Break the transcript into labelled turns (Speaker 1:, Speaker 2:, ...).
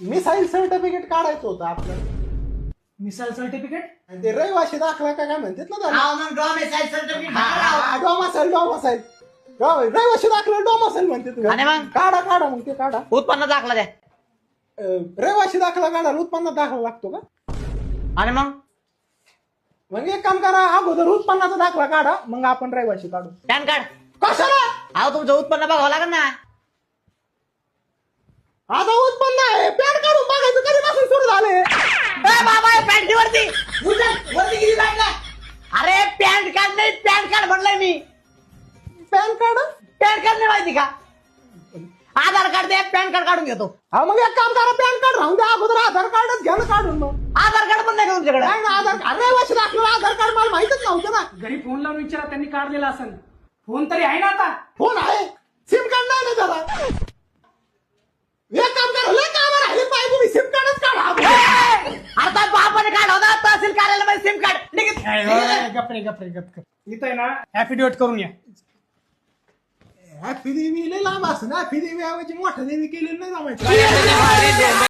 Speaker 1: Missile certificate काढायचं होतं आपल्याला.
Speaker 2: Missile certificate?
Speaker 1: आणि ते रहिवाशी दाखला का काय म्हणतात ना त्याला.
Speaker 3: मग डॉमेसाईल सर्टिफिकेट
Speaker 1: डोमासाईल रहिवाशी दाखला डोमासाईल म्हणते तुम्ही.
Speaker 3: आणि मग?
Speaker 1: काढा मग ते काढा.
Speaker 3: उत्पन्न दाखला द्या.
Speaker 1: रहिवाशी दाखला काढा उत्पन्न दाखला लागतो का?
Speaker 3: आणि
Speaker 1: मग एक काम करा अगोदर उत्पन्नाचा दाखला काढा मग आपण रहिवाशी काढू.
Speaker 3: Pan card.
Speaker 1: कशाला?
Speaker 3: अहो तुमचं उत्पन्न बघावं लागेल ना.
Speaker 1: आता उत्पन्न आहे पॅन काढून बघायचं कधीपासून सुरू झाले.
Speaker 3: बाबा पॅन्ट वरती वरती किती काढला? अरे पॅन कार्ड नाही पॅन कार्ड म्हणलंय मी.
Speaker 1: पॅन कार्ड
Speaker 3: नाही माहिती का? आधार कार्ड दे पॅन कार्ड काढून घेतो.
Speaker 1: हा मग एक काम करा पॅन कार्ड राहून द्या अगोदर आधार कार्डच घ्या ना काढून. मग
Speaker 3: आधार कार्ड पण नाही का तुमच्याकडे?
Speaker 1: नाही ना आधार कार्ड रहिवाशी दाखला आधार कार्ड मला माहितच नव्हतं ना.
Speaker 2: घरी फोन लावून विचारा त्यांनी काढलेला असेल. फोन तरी आहे ना आता?
Speaker 1: फोन आहे सिम कार्ड नाही ना त्याला. एक काम करा लय काम राहिले पाहिजे तुम्ही सिम कार्डच काढा.
Speaker 3: आता बापाने काढ होता तहसील कार्यालयामध्ये सिम कार्ड.
Speaker 2: गप्रे इथं आहे ना ऍफिडेविट करून या.
Speaker 1: हॅपी देवी लय लांब असं ना हॅपी देवी ऐवजी मोठ्या देवी केलेलं नाही जमायचं.